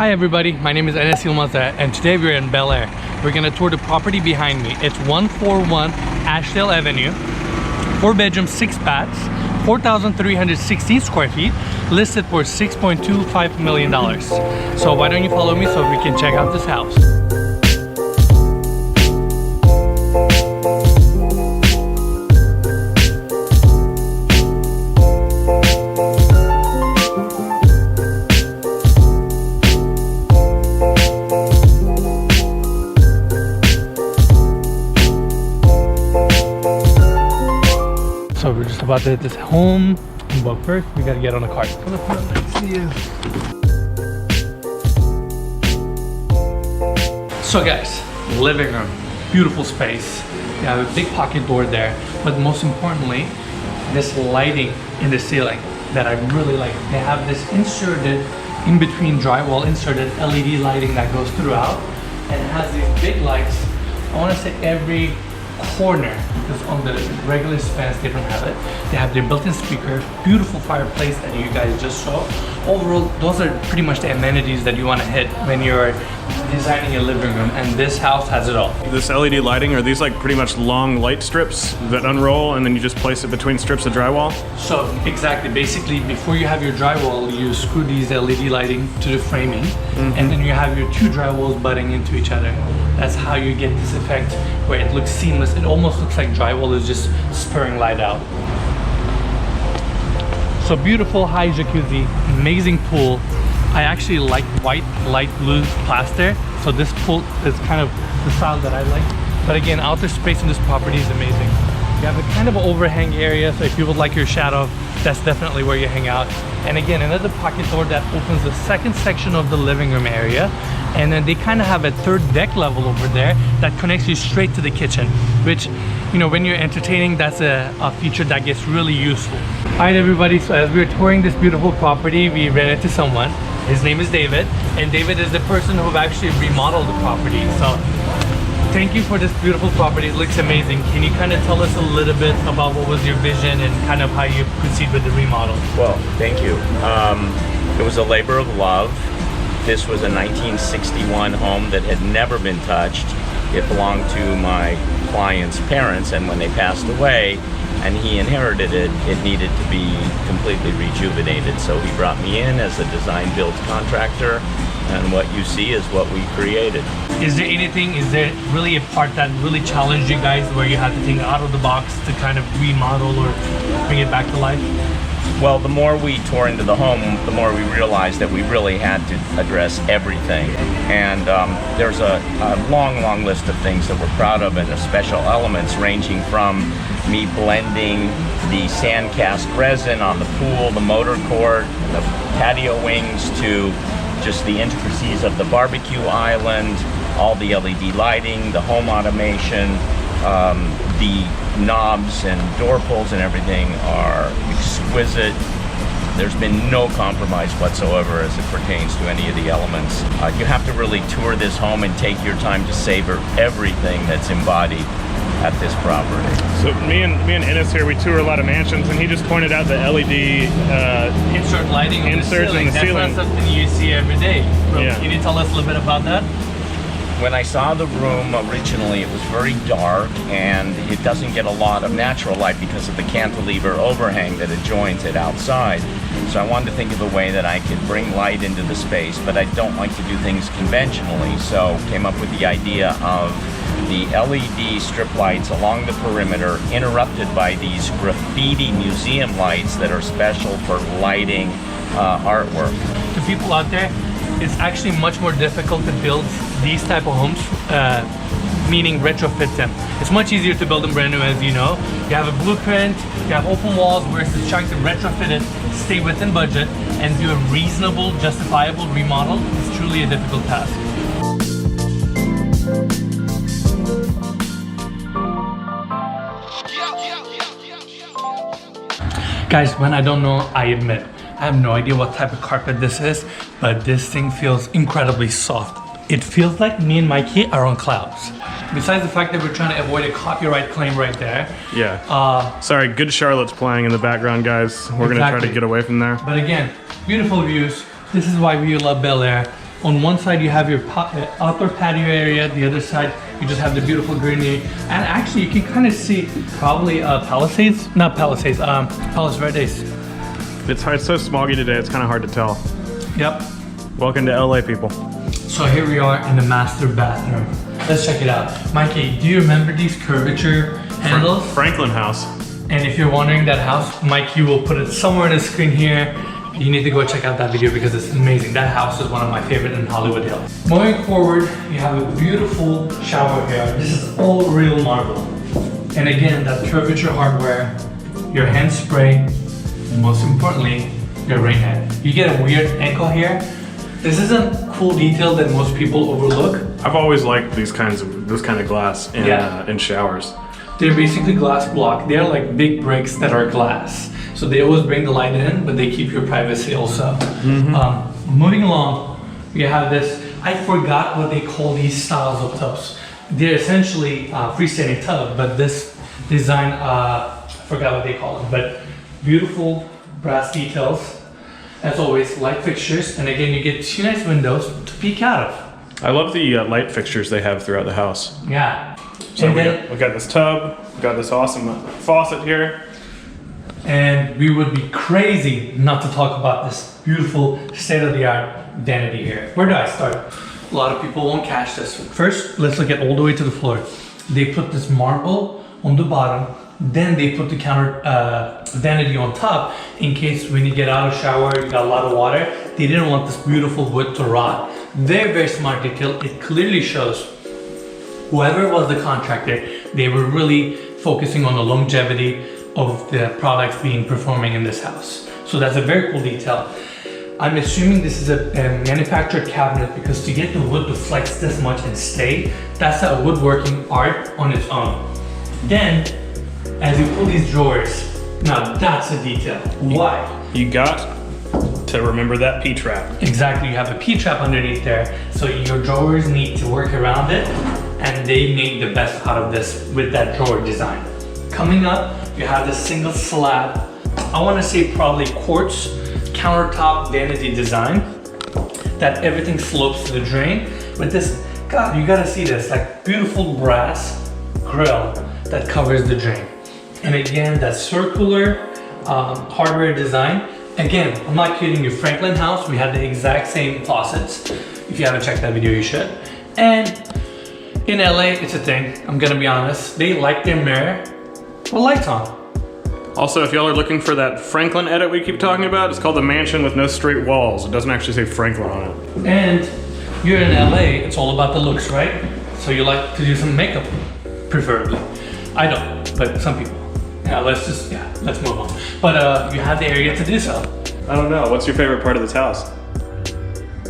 Hi everybody, my name is Enes Yılmaz and today we're in Bel Air. We're gonna tour the property behind me. It's 141 Ashdale Avenue, 4 bedrooms, 6 baths, 4,316 square feet, listed for $6.25 million. So why don't you follow me so we can check out this house. So we're just about to hit this home, but first we gotta get on a cart. See you. So guys, living room, beautiful space. You have a big pocket door there, but most importantly, this lighting in the ceiling that I really like. They have this inserted, in between drywall, inserted LED lighting that goes throughout, and it has these big lights. I want to say every corner, because on the regular spans they don't have it. They have their built-in speaker, beautiful fireplace that you guys just saw. Overall, those are pretty much the amenities that you want to hit when you're designing a living room, and this house has it all. This LED lighting, are these like pretty much long light strips that unroll and then you just place it between strips of drywall? So exactly, basically before you have your drywall, you screw these LED lighting to the framing, and then you have your two drywalls butting into each other. That's how you get this effect where it looks seamless. It almost looks like drywall is just spurring light out. So beautiful high jacuzzi, amazing pool. I actually like white, light blue plaster. So this pool is kind of the style that I like. But again, outer space in this property is amazing. You have a kind of an overhang area, so if you would like your shadow, that's definitely where you hang out. And again, another pocket door that opens the second section of the living room area. And then they kind of have a third deck level over there that connects you straight to the kitchen, which, you know, when you're entertaining, that's a feature that gets really useful. All right, everybody, so as we were touring this beautiful property, we ran into someone. His name is David, and David is the person who actually remodeled the property. So thank you for this beautiful property. It looks amazing. Can you kind of tell us a little bit about what was your vision and kind of how you proceed with the remodel? Well, thank you. It was a labor of love. This was a 1961 home that had never been touched. It belonged to my client's parents, and when they passed away and he inherited it, it needed to be completely rejuvenated. So he brought me in as a design build contractor, and what you see is what we created. Is there really a part that really challenged you guys where you had to think out of the box to kind of remodel or bring it back to life? Well, the more we tore into the home, the more we realized that we really had to address everything. And there's a long list of things that we're proud of, and the special elements ranging from me blending the sand cast resin on the pool, the motor court, the patio wings, to just the intricacies of the barbecue island, all the LED lighting, the home automation, the knobs and door pulls and everything are exquisite. There's been no compromise whatsoever as it pertains to any of the elements. You have to really tour this home and take your time to savor everything that's embodied at this property. So me and Enes here, we tour a lot of mansions, and he just pointed out the LED insert lighting inserts in the ceiling. That's not something you see every day. So yeah. Can you tell us a little bit about that? When I saw the room originally, it was very dark and it doesn't get a lot of natural light because of the cantilever overhang that adjoins it outside. So I wanted to think of a way that I could bring light into the space, but I don't like to do things conventionally. So came up with the idea of the LED strip lights along the perimeter, interrupted by these graffiti museum lights that are special for lighting artwork. To people out there, it's actually much more difficult to build these type of homes, meaning retrofit them. It's much easier to build them brand new, as you know. You have a blueprint, you have open walls, versus trying to retrofit it, stay within budget, and do a reasonable, justifiable remodel. It's truly a difficult task. Guys, when I don't know, I admit. I have no idea what type of carpet this is, but this thing feels incredibly soft. It feels like me and Mikey are on clouds. Besides the fact that we're trying to avoid a copyright claim right there. Yeah. Sorry, Good Charlotte's playing in the background, guys. We're gonna try to get away from there. But again, beautiful views. This is why we love Bel Air. On one side you have your outdoor patio area, the other side you just have the beautiful greenery. And actually you can kind of see probably Palos Verdes. It's so smoggy today, it's kind of hard to tell. Yep. Welcome to LA, people. So here we are in the master bathroom. Let's check it out. Mikey, do you remember these curvature handles? Franklin House. And if you're wondering that house, Mikey will put it somewhere on the screen here. You need to go check out that video because it's amazing. That house is one of my favorite in Hollywood Hills. Moving forward, you have a beautiful shower here. This is all real marble. And again, that curvature hardware, your hand spray, and most importantly, your rain head. You get a weird ankle here. This isn't cool detail that most people overlook. I've always liked this kind of glass in showers. They're basically glass block. They're like big bricks that are glass. So they always bring the light in, but they keep your privacy also. Moving along, you have this, I forgot what they call these styles of tubs. They're essentially freestanding tub, but this design, I forgot what they call them, but beautiful brass details. As always, light fixtures, and again, you get 2 nice windows to peek out of. I love the light fixtures they have throughout the house. Yeah. So we got this tub, we got this awesome faucet here. And we would be crazy not to talk about this beautiful state-of-the-art vanity here. Where do I start? A lot of people won't catch this. First, let's look at all the way to the floor. They put this marble on the bottom, then they put the counter vanity on top in case when you get out of shower, you got a lot of water. They didn't want this beautiful wood to rot. Very, very smart detail. It clearly shows whoever was the contractor, they were really focusing on the longevity of the products being performing in this house. So that's a very cool detail. I'm assuming this is a manufactured cabinet because to get the wood to flex this much and stay, that's a woodworking art on its own. Then, as you pull these drawers, now that's a detail. Why? You got to remember that P-trap. Exactly, you have a P-trap underneath there, so your drawers need to work around it, and they made the best out of this with that drawer design. Coming up, you have this single slab, I want to say probably quartz countertop vanity design, that everything slopes to the drain. With this, God, you gotta see this, like beautiful brass grill that covers the drain. And again, that circular hardware design. Again, I'm not kidding you, Franklin House, we had the exact same faucets. If you haven't checked that video, you should. And in LA, it's a thing, I'm gonna be honest. They like their mirror with lights on. Also, if y'all are looking for that Franklin edit we keep talking about, it's called the mansion with no straight walls. It doesn't actually say Franklin on it. And you're in LA, it's all about the looks, right? So you like to do some makeup, preferably. I don't, but some people. Yeah, let's move on. But you have the area to do so. I don't know, what's your favorite part of this house?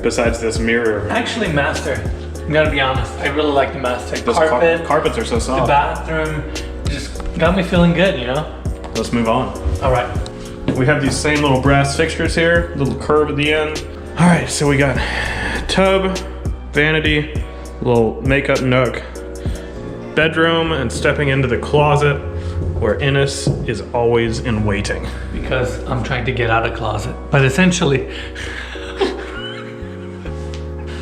Besides this mirror. Actually, master. I'm gonna be honest, I really like the master. Those carpets are so soft. The bathroom just got me feeling good, you know? Let's move on. All right. We have these same little brass fixtures here, little curve at the end. All right, so we got tub, vanity, little makeup nook, bedroom, and stepping into the closet where Innes is always in waiting. Because I'm trying to get out of closet, but essentially.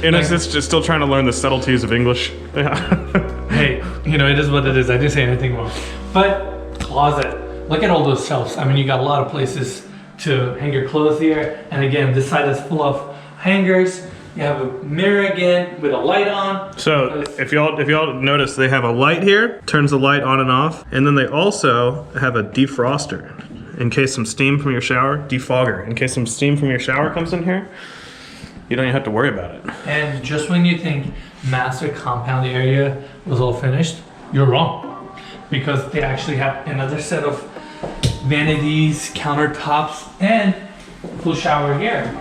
Innes is just still trying to learn the subtleties of English. Hey, you know, it is what it is. I didn't say anything wrong. But closet. Look at all those shelves. I mean, you got a lot of places to hang your clothes here. And again, this side is full of hangers. You have a mirror again with a light on. So if y'all notice, they have a light here, turns the light on and off. And then they also have a defroster in case some steam from your shower, defogger, in case some steam from your shower comes in here. You don't even have to worry about it. And just when you think master compound area was all finished, you're wrong. Because they actually have another set of vanities, countertops, and full shower here.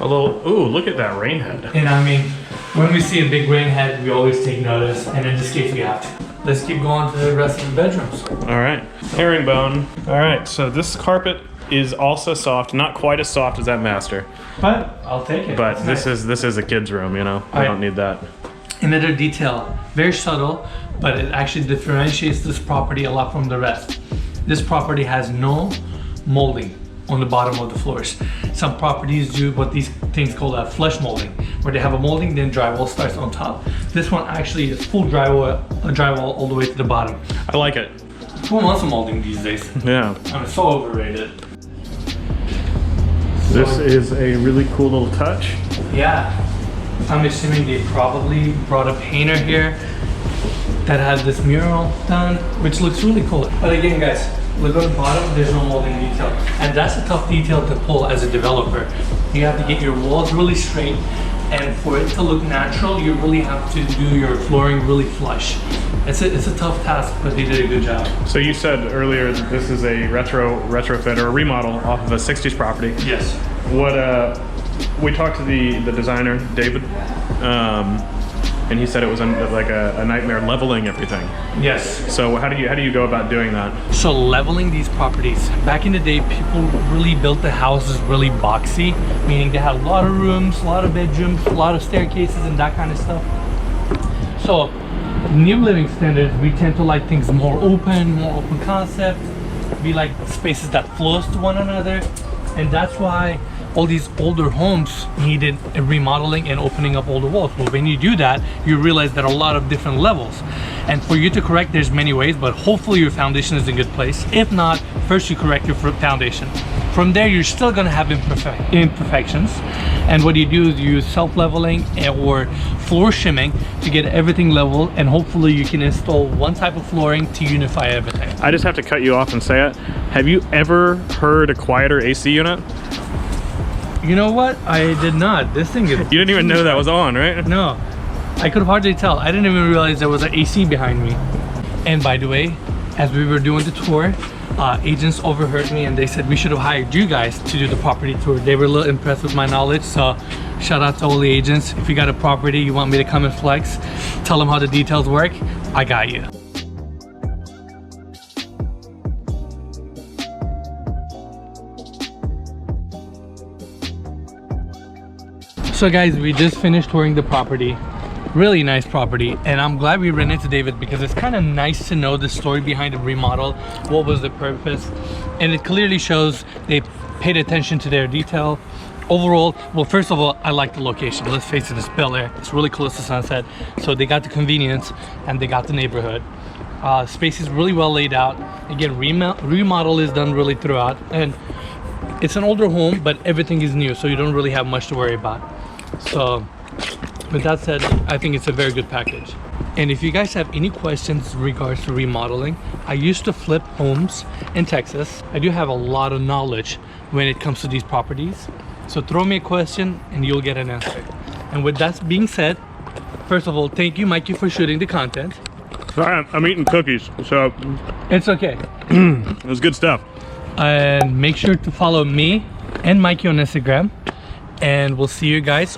A little, ooh, look at that rain head. And I mean, when we see a big rain head, we always take notice, and in this case we have to. Let's keep going to the rest of the bedrooms. All right, herringbone. All right, so this carpet is also soft, not quite as soft as that master. But I'll take it. But this is a kid's room, you know. I don't need that. Another detail, very subtle, but it actually differentiates this property a lot from the rest. This property has no molding on the bottom of the floors. Some properties do, but these things called flush molding, where they have a molding, then drywall starts on top. This one actually is full drywall all the way to the bottom. I like it. Who wants a molding these days? Yeah. I'm so overrated. This is a really cool little touch. Yeah. I'm assuming they probably brought a painter here that has this mural done, which looks really cool. But again, guys, look on the bottom, there's no molding detail. And that's a tough detail to pull as a developer. You have to get your walls really straight, and for it to look natural, you really have to do your flooring really flush. It's a tough task, but they did a good job. So you said earlier that this is a retrofit or a remodel off of a 60s property. Yes. What we talked to the designer, David, and he said it was like a nightmare leveling everything. Yes. So how do you go about doing that? So leveling these properties, back in the day, people really built the houses really boxy, meaning they had a lot of rooms, a lot of bedrooms, a lot of staircases and that kind of stuff. So new living standards, we tend to like things more open concept. We like spaces that flows to one another, and that's why all these older homes needed a remodeling and opening up all the walls. Well, when you do that, you realize there are a lot of different levels. And for you to correct, there's many ways, but hopefully your foundation is in a good place. If not, first you correct your foundation. From there, you're still gonna have imperfections. And what you do is you use self-leveling or floor shimming to get everything level, and hopefully you can install one type of flooring to unify everything. I just have to cut you off and say it. Have you ever heard a quieter AC unit? You know what? I did not. This thing is... You didn't even know that was on, right? No. I could hardly tell. I didn't even realize there was an AC behind me. And by the way, as we were doing the tour, agents overheard me and they said we should have hired you guys to do the property tour. They were a little impressed with my knowledge, so shout out to all the agents. If you got a property you want me to come and flex, tell them how the details work, I got you. So guys, we just finished touring the property. Really nice property, and I'm glad we ran into David because it's kind of nice to know the story behind the remodel, what was the purpose, and it clearly shows they paid attention to their detail. Overall, well, first of all, I like the location. Let's face it, it's Bel Air. It's really close to Sunset, so they got the convenience and they got the neighborhood. Space is really well laid out. Again, remodel is done really throughout, and it's an older home, but everything is new, so you don't really have much to worry about. So with that said, I think it's a very good package. And if you guys have any questions in regards to remodeling, I used to flip homes in Texas. I do have a lot of knowledge when it comes to these properties. So throw me a question and you'll get an answer. And with that being said, first of all, thank you, Mikey, for shooting the content. Sorry, I'm eating cookies, so It's okay. it was good stuff. And make sure to follow me and Mikey on Instagram. And we'll see you guys.